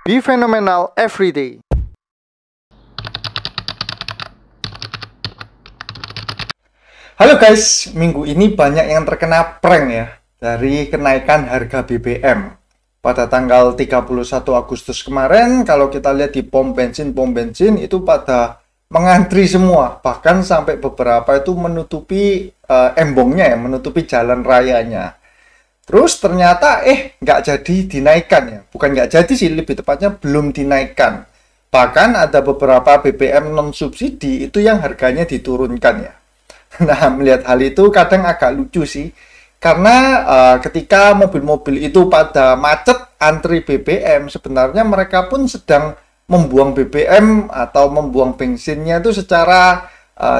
Be phenomenal every day. Halo guys, minggu ini banyak yang terkena prank ya dari kenaikan harga BBM. Pada tanggal 31 Agustus kemarin, kalau kita lihat di pom bensin itu pada mengantri semua. Bahkan sampai beberapa itu menutupi embongnya ya, menutupi jalan rayanya. Terus ternyata nggak jadi dinaikkan ya. Bukan nggak jadi sih, lebih tepatnya belum dinaikkan. Bahkan ada beberapa BBM non-subsidi itu yang harganya diturunkan ya. Nah, melihat hal itu kadang agak lucu sih. Karena ketika mobil-mobil itu pada macet antri BBM, sebenarnya mereka pun sedang membuang BBM atau membuang bensinnya itu secara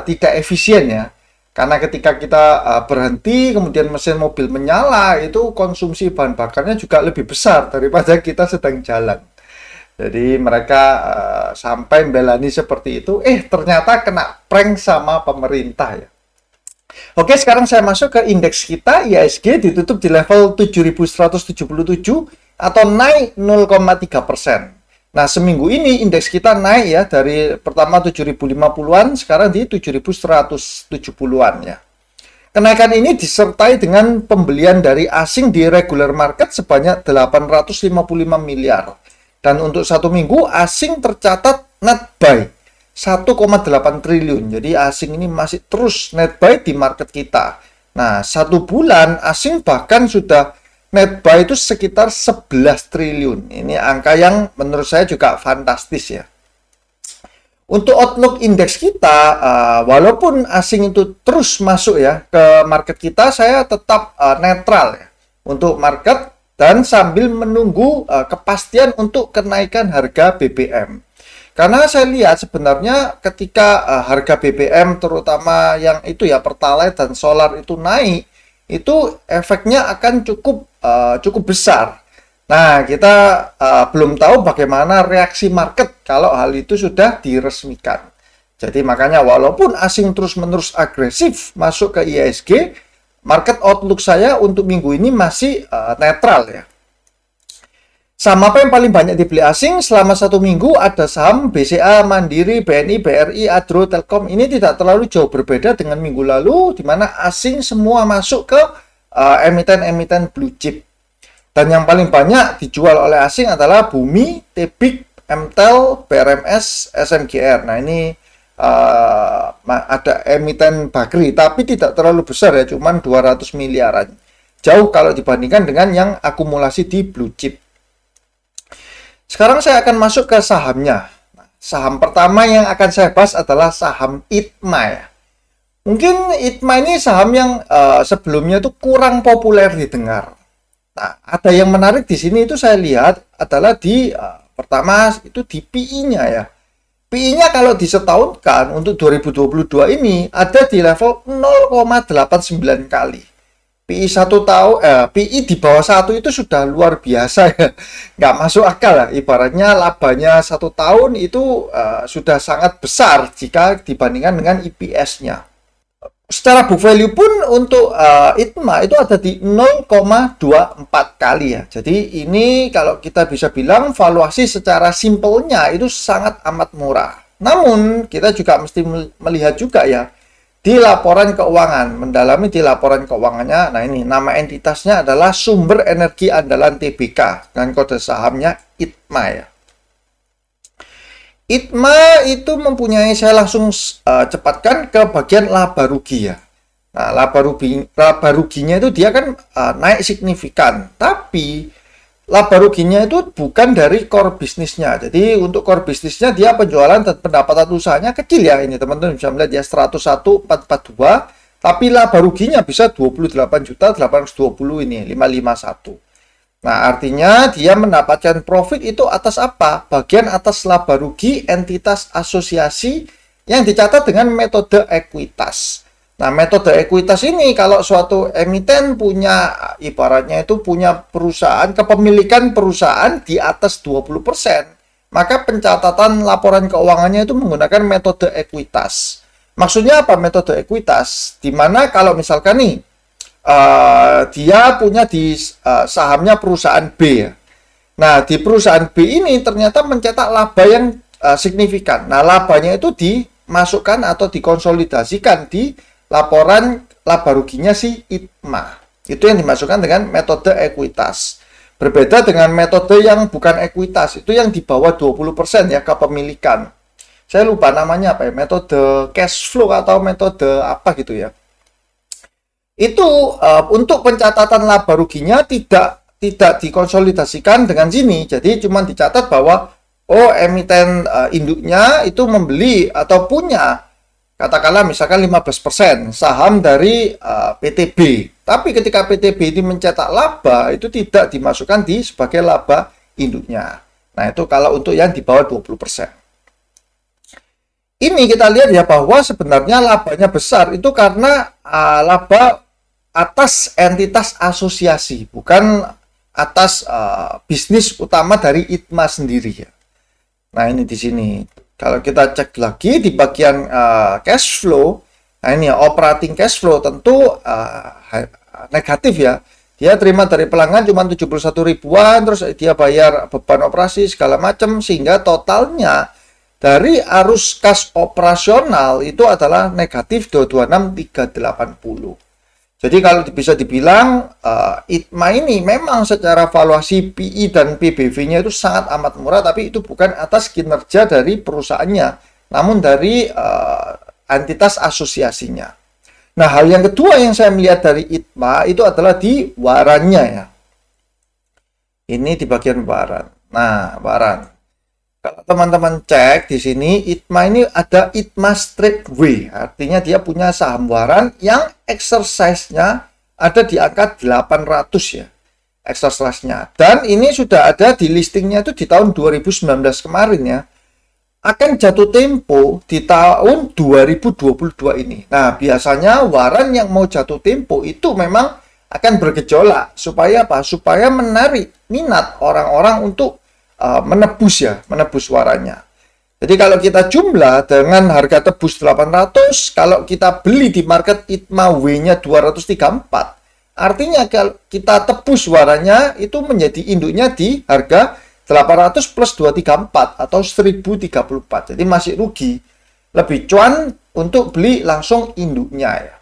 tidak efisien ya. Karena ketika kita berhenti, kemudian mesin mobil menyala, itu konsumsi bahan bakarnya juga lebih besar daripada kita sedang jalan. Jadi mereka sampai membelani seperti itu, ternyata kena prank sama pemerintah ya. Oke, sekarang saya masuk ke indeks kita, IHSG ditutup di level 7.177 atau naik 0,3%. Nah, seminggu ini indeks kita naik ya, dari pertama 7.050-an, sekarang di 7.170-an ya. Kenaikan ini disertai dengan pembelian dari asing di regular market sebanyak 855 miliar. Dan untuk satu minggu, asing tercatat net buy 1,8 triliun. Jadi asing ini masih terus net buy di market kita. Nah, satu bulan asing bahkan sudah net buy itu sekitar 11 triliun. Ini angka yang menurut saya juga fantastis ya. Untuk outlook indeks kita, walaupun asing itu terus masuk ya ke market kita, saya tetap netral ya untuk market dan sambil menunggu kepastian untuk kenaikan harga BBM. Karena saya lihat sebenarnya ketika harga BBM terutama yang itu ya Pertalite dan solar itu naik, itu efeknya akan cukup besar. Nah, kita belum tahu bagaimana reaksi market kalau hal itu sudah diresmikan. Jadi makanya walaupun asing terus-menerus agresif masuk ke IHSG, market outlook saya untuk minggu ini masih netral ya. Saham apa yang paling banyak dibeli asing selama satu minggu? Ada saham BCA, Mandiri, BNI, BRI, Adro, Telkom. Ini tidak terlalu jauh berbeda dengan minggu lalu, di mana asing semua masuk ke emiten-emiten blue chip. Dan yang paling banyak dijual oleh asing adalah Bumi, Tebik, MTEL, BRMS, SMGR. Nah, ini ada emiten Bakri, tapi tidak terlalu besar ya, cuman 200 miliaran. Jauh kalau dibandingkan dengan yang akumulasi di blue chip. Sekarang saya akan masuk ke sahamnya. Saham pertama yang akan saya bahas adalah saham ITMA ya. Mungkin ITMA ini saham yang sebelumnya itu kurang populer didengar. Nah, ada yang menarik di sini itu saya lihat adalah di pertama itu di PI-nya ya. PI-nya kalau disetahunkan untuk 2022 ini ada di level 0,89 kali. PI PI di bawah 1 itu sudah luar biasa ya. Nggak masuk akal lah. Ibaratnya labanya 1 tahun itu sudah sangat besar jika dibandingkan dengan EPS-nya. Secara book value pun untuk ITMA itu ada di 0,24 kali ya. Jadi ini kalau kita bisa bilang valuasi secara simpelnya itu sangat amat murah. Namun kita juga mesti melihat juga ya di laporan keuangan, mendalami di laporan keuangannya. Nah, ini nama entitasnya adalah Sumber Energi Andalan Tbk dengan kode sahamnya ITMA ya. ITMA itu mempunyai, saya langsung cepatkan ke bagian laba rugi ya. Nah, laba ruginya itu dia kan naik signifikan, tapi laba ruginya itu bukan dari core bisnisnya. Jadi untuk core bisnisnya dia penjualan dan pendapatan usahanya kecil ya. Ini teman-teman bisa melihat ya 101.442, tapi laba ruginya bisa 28.820 ini 551. Nah, artinya dia mendapatkan profit itu atas apa? Bagian atas laba rugi entitas asosiasi yang dicatat dengan metode ekuitas. Nah, metode ekuitas ini kalau suatu emiten punya, ibaratnya itu punya perusahaan, kepemilikan perusahaan di atas 20%, maka pencatatan laporan keuangannya itu menggunakan metode ekuitas. Maksudnya apa metode ekuitas? Dimana kalau misalkan nih, dia punya di sahamnya perusahaan B ya. Nah, di perusahaan B ini ternyata mencetak laba yang signifikan. Nah, labanya itu dimasukkan atau dikonsolidasikan di laporan laba ruginya si ITMA. Itu yang dimasukkan dengan metode ekuitas. Berbeda dengan metode yang bukan ekuitas, itu yang di bawah 20% ya kepemilikan. Saya lupa namanya apa ya, metode cash flow atau metode apa gitu ya. Itu untuk pencatatan laba ruginya tidak dikonsolidasikan dengan sini. Jadi cuma dicatat bahwa oh emiten induknya itu membeli atau punya katakanlah misalkan 15% saham dari PTB. Tapi ketika PTB ini mencetak laba itu tidak dimasukkan sebagai laba induknya. Nah, itu kalau untuk yang di bawah 20%. Ini kita lihat ya bahwa sebenarnya labanya besar itu karena laba atas entitas asosiasi, bukan atas bisnis utama dari ITMA sendiri ya. Nah, ini di sini. Kalau kita cek lagi di bagian cash flow, nah ini ya operating cash flow tentu negatif ya. Dia terima dari pelanggan cuma 71 ribuan, terus dia bayar beban operasi segala macam, sehingga totalnya dari arus kas operasional itu adalah negatif 226.380. Jadi kalau bisa dibilang ITMA ini memang secara valuasi PI dan PBV-nya itu sangat amat murah, tapi itu bukan atas kinerja dari perusahaannya, namun dari entitas asosiasinya. Nah, hal yang kedua yang saya melihat dari ITMA itu adalah di warannya ya. Ini di bagian waran. Nah, waran. Kalau teman-teman cek di sini, ITMA ini ada ITMA Straightway. Artinya dia punya saham waran yang exercise-nya ada di angka 800 ya. Exercise-nya. Dan ini sudah ada di listingnya itu di tahun 2019 kemarin ya. Akan jatuh tempo di tahun 2022 ini. Nah, biasanya waran yang mau jatuh tempo itu memang akan bergejolak. Supaya apa? Supaya menarik minat orang-orang untuk menebus warannya. Jadi kalau kita jumlah dengan harga tebus 800, kalau kita beli di market ITMA W-nya 234, artinya kalau kita tebus warannya itu menjadi induknya di harga 800 plus 234 atau 1034. Jadi masih rugi. Lebih cuan untuk beli langsung induknya ya.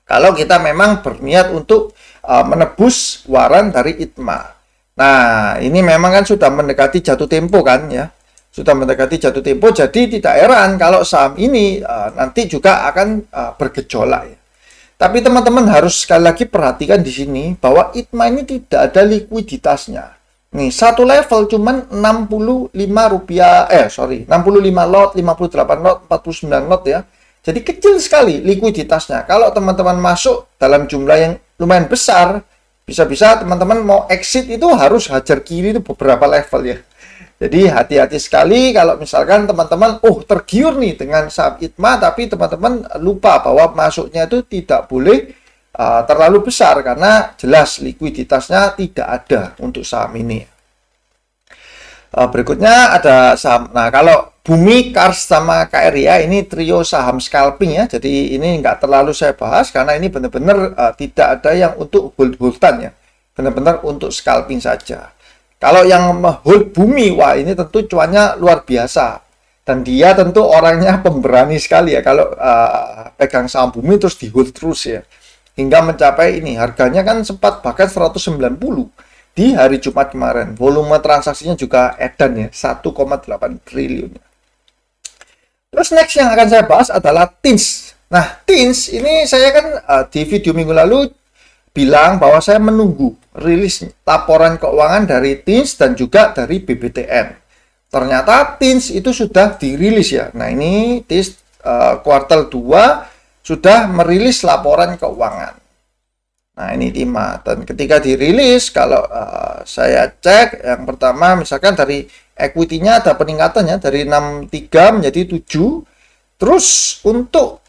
Kalau kita memang berniat untuk menebus waran dari ITMA. Nah, ini memang kan sudah mendekati jatuh tempo kan ya. Sudah mendekati jatuh tempo, jadi tidak heran kalau saham ini nanti juga akan bergejolak ya. Tapi teman-teman harus sekali lagi perhatikan di sini bahwa ITMA ini tidak ada likuiditasnya. Nih, satu level cuman 65 lot, 58 lot, 49 lot ya. Jadi kecil sekali likuiditasnya. Kalau teman-teman masuk dalam jumlah yang lumayan besar, bisa-bisa teman-teman mau exit itu harus hajar kiri itu beberapa level ya. Jadi hati-hati sekali kalau misalkan teman-teman tergiur nih dengan saham ITMA, tapi teman-teman lupa bahwa masuknya itu tidak boleh terlalu besar karena jelas likuiditasnya tidak ada untuk saham ini. Berikutnya ada saham. Nah, kalau Bumi, Kars, sama KRIA ini trio saham scalping ya. Jadi ini nggak terlalu saya bahas karena ini benar-benar tidak ada yang untuk hold-holdan ya. Benar-benar untuk scalping saja. Kalau yang hold Bumi, wah ini tentu cuannya luar biasa. Dan dia tentu orangnya pemberani sekali ya. Kalau pegang saham Bumi terus di-hold terus ya. Hingga mencapai ini. Harganya kan sempat bahkan 190 di hari Jumat kemarin. Volume transaksinya juga edan ya. 1,8 triliun. Terus next yang akan saya bahas adalah TINS. Nah, TINS ini saya kan di video minggu lalu bilang bahwa saya menunggu rilis laporan keuangan dari TINS dan juga dari BBTN. Ternyata TINS itu sudah dirilis ya. Nah, ini TINS kuartal 2 sudah merilis laporan keuangan. Nah, ini TIMA. Dan ketika dirilis, kalau saya cek, yang pertama misalkan dari equity-nya ada peningkatannya dari 63 menjadi 7. Terus untuk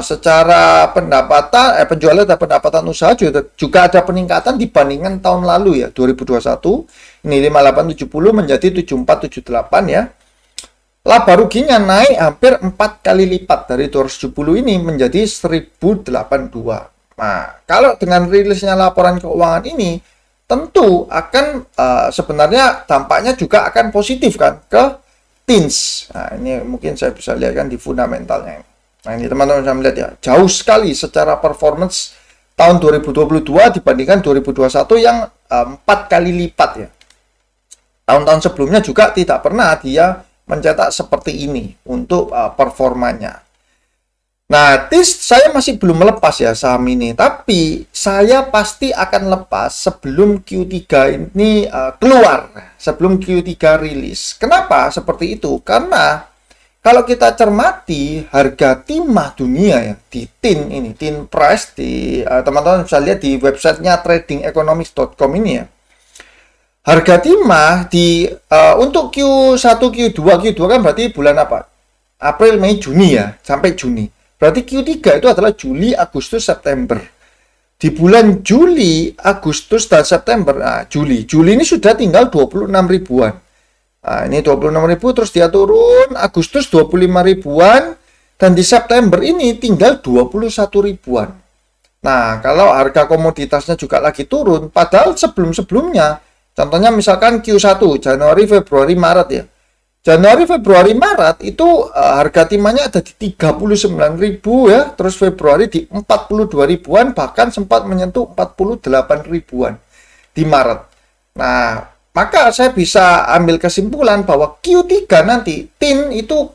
secara pendapatan, penjualan dan pendapatan usaha juga ada peningkatan dibandingkan tahun lalu ya, 2021. Ini 5870 menjadi 7478 ya. Laba ruginya naik hampir 4 kali lipat dari 270 ini menjadi 1082. Nah, kalau dengan rilisnya laporan keuangan ini, tentu akan sebenarnya dampaknya juga akan positif kan ke teens. Nah, ini mungkin saya bisa lihat kan di fundamentalnya. Nah, ini teman-teman bisa melihat ya, jauh sekali secara performance tahun 2022 dibandingkan 2021 yang 4 kali lipat ya. Tahun-tahun sebelumnya juga tidak pernah dia mencetak seperti ini untuk performanya. Nah, saya masih belum melepas ya saham ini, tapi saya pasti akan lepas sebelum Q3 ini keluar, sebelum Q3 rilis. Kenapa seperti itu? Karena kalau kita cermati harga timah dunia ya, di tin ini, tin price, teman-teman bisa lihat di websitenya tradingeconomics.com ini ya. Harga timah untuk Q1, Q2 kan berarti bulan apa? April, Mei, Juni ya, sampai Juni. Berarti Q3 itu adalah Juli, Agustus, September. Di bulan Juli, Agustus, dan September, nah Juli ini sudah tinggal 26 ribuan. Nah, ini 26 ribu, terus dia turun, Agustus 25 ribuan, dan di September ini tinggal 21 ribuan. Nah, kalau harga komoditasnya juga lagi turun, padahal sebelum-sebelumnya, contohnya misalkan Q1, Januari, Februari, Maret ya. Januari, Februari, Maret itu harga timahnya ada di 39.000 ya, terus Februari di 42 ribuan, bahkan sempat menyentuh 48 ribuan di Maret. Nah, maka saya bisa ambil kesimpulan bahwa Q3 nanti tin itu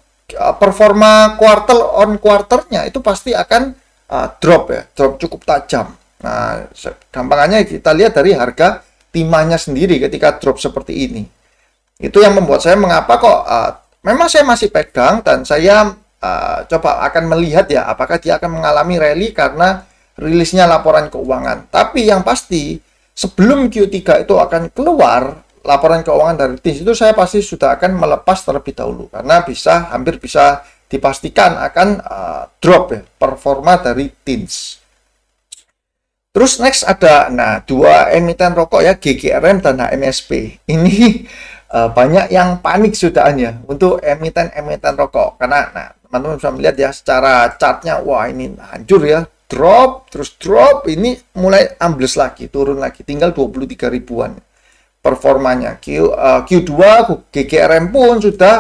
performa quarter on quarternya itu pasti akan drop ya, drop cukup tajam. Nah, gampangannya kita lihat dari harga timahnya sendiri ketika drop seperti ini. Itu yang membuat saya mengapa kok memang saya masih pegang dan saya coba akan melihat ya apakah dia akan mengalami rally karena rilisnya laporan keuangan. Tapi yang pasti sebelum Q3 itu akan keluar laporan keuangan dari TINS itu saya pasti sudah akan melepas terlebih dahulu karena hampir bisa dipastikan akan drop ya performa dari TINS. Terus next ada dua emiten rokok ya, GGRM dan HMSP. Ini banyak yang panik sudahannya untuk emiten rokok karena teman-teman bisa melihat ya secara chartnya, wah ini hancur ya, drop terus drop, ini mulai ambles lagi, turun lagi, tinggal 23 ribuan performanya. Q2 GGRM pun sudah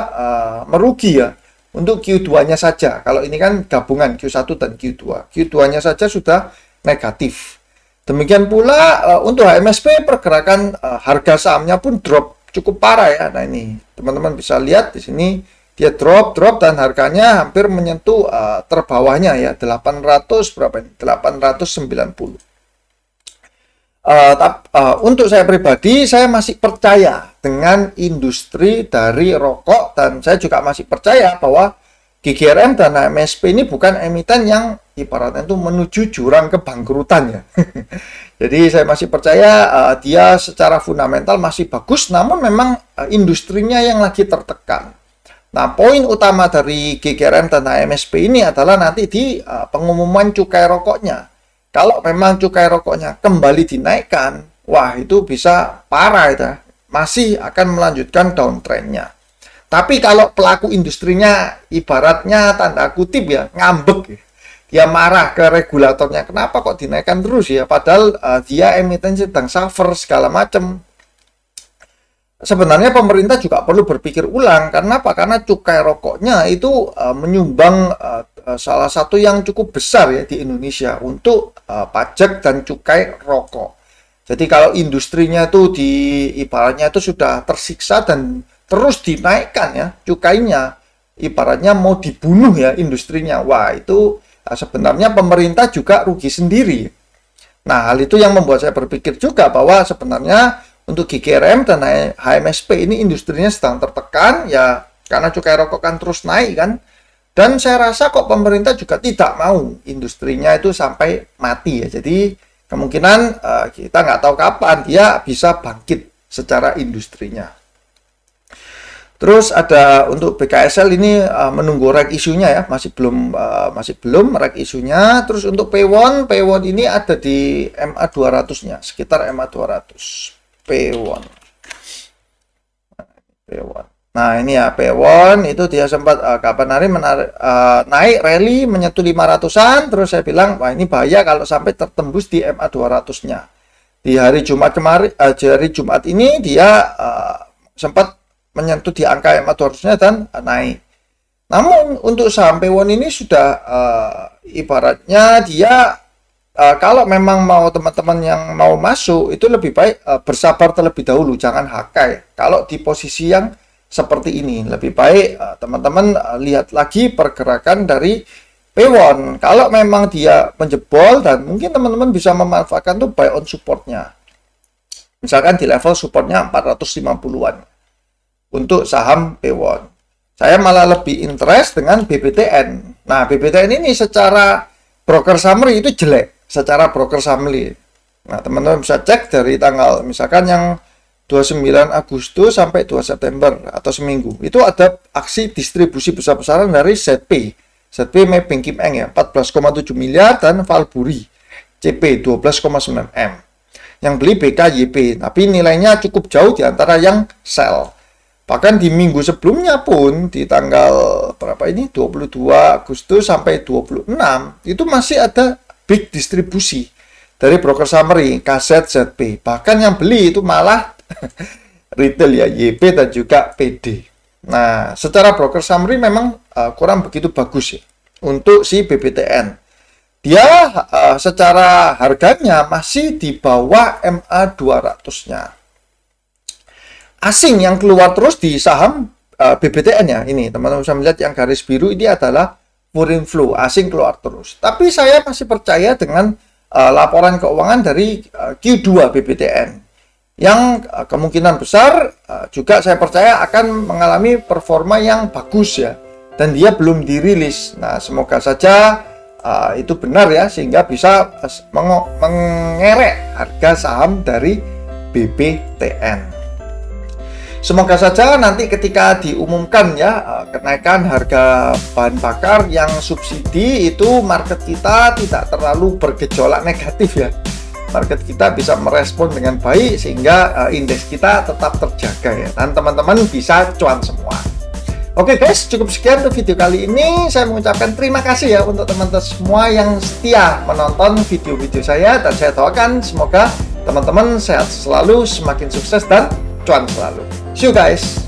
merugi ya untuk Q2 nya saja. Kalau ini kan gabungan Q1 dan Q2, Q2 nya saja sudah negatif. Demikian pula untuk HMSP pergerakan harga sahamnya pun drop cukup parah ya. Nah ini teman-teman bisa lihat di sini dia drop dan harganya hampir menyentuh terbawahnya ya 800 berapa ini 890. Untuk saya pribadi saya masih percaya dengan industri dari rokok dan saya juga masih percaya bahwa GGRM dan HMSP ini bukan emiten yang ibaratnya itu menuju jurang kebangkrutan ya. Jadi saya masih percaya dia secara fundamental masih bagus, namun memang industrinya yang lagi tertekan. Nah, poin utama dari GGRM dan HMSP ini adalah nanti di pengumuman cukai rokoknya. Kalau memang cukai rokoknya kembali dinaikkan, wah itu bisa parah itu, masih akan melanjutkan downtrendnya. Tapi kalau pelaku industrinya ibaratnya tanda kutip ya ngambek ya. Dia marah ke regulatornya, kenapa kok dinaikkan terus ya, padahal dia emiten sedang suffer segala macam. Sebenarnya pemerintah juga perlu berpikir ulang, karena apa? Karena cukai rokoknya itu menyumbang salah satu yang cukup besar ya di Indonesia untuk pajak dan cukai rokok. Jadi kalau industrinya itu ibaratnya itu sudah tersiksa dan terus dinaikkan ya cukainya, ibaratnya mau dibunuh ya industrinya. Wah itu sebenarnya pemerintah juga rugi sendiri. Nah hal itu yang membuat saya berpikir juga bahwa sebenarnya untuk GGRM dan HMSP ini industrinya sedang tertekan ya karena cukai rokok kan terus naik kan. Dan saya rasa kok pemerintah juga tidak mau industrinya itu sampai mati ya. Jadi kemungkinan kita nggak tahu kapan dia bisa bangkit secara industrinya. Terus ada untuk BKSL ini menunggu reg isunya ya, masih belum reg isunya. Terus untuk P1 ini ada di MA 200-nya, sekitar MA 200. P1. Nah, ini ya P1 itu dia sempat kapan hari naik rally menyentuh 500-an, terus saya bilang, wah ini bahaya kalau sampai tertembus di MA 200-nya. Di hari Jumat kemarin, hari Jumat ini dia sempat menyentuh di angka EMA 200-nya dan naik. Namun untuk saham Pewon ini sudah ibaratnya dia kalau memang mau teman-teman yang mau masuk itu lebih baik bersabar terlebih dahulu, jangan hakai. Kalau di posisi yang seperti ini lebih baik teman-teman lihat lagi pergerakan dari Pewon. Kalau memang dia menjebol dan mungkin teman-teman bisa memanfaatkan tuh buy on supportnya. Misalkan di level supportnya 450-an untuk saham Pewon. Saya malah lebih interest dengan BBTN. Nah, BBTN ini secara broker summary itu jelek. Secara broker summary. Nah, teman-teman bisa cek dari tanggal misalkan yang 29 Agustus sampai 2 September atau seminggu. Itu ada aksi distribusi besar-besaran dari ZP. ZP Mapping Kim Eng ya, 14,7 miliar dan Valburi CP 12,9 M. Yang beli BKYP, tapi nilainya cukup jauh di antara yang sell. Bahkan di minggu sebelumnya pun di tanggal berapa ini 22 Agustus sampai 26 itu masih ada big distribusi dari broker summary kaset ZP. Bahkan yang beli itu malah retail ya, YP dan juga PD. Nah, secara broker summary memang kurang begitu bagus ya untuk si BBTN. Dia secara harganya masih di bawah MA 200-nya. Asing yang keluar terus di saham BBTN ya. Ini teman-teman bisa melihat yang garis biru ini adalah foreign flow, asing keluar terus. Tapi saya masih percaya dengan laporan keuangan dari Q2 BBTN yang kemungkinan besar juga saya percaya akan mengalami performa yang bagus ya, dan dia belum dirilis. Nah, semoga saja itu benar ya, sehingga bisa mengerek harga saham dari BBTN. Semoga saja nanti ketika diumumkan ya kenaikan harga bahan bakar yang subsidi itu market kita tidak terlalu bergejolak negatif ya. Market kita bisa merespon dengan baik sehingga indeks kita tetap terjaga ya, dan teman-teman bisa cuan semua. Oke guys, cukup sekian untuk video kali ini. Saya mengucapkan terima kasih ya untuk teman-teman semua yang setia menonton video-video saya, dan saya doakan semoga teman-teman sehat selalu, semakin sukses dan cuan selalu. See you guys.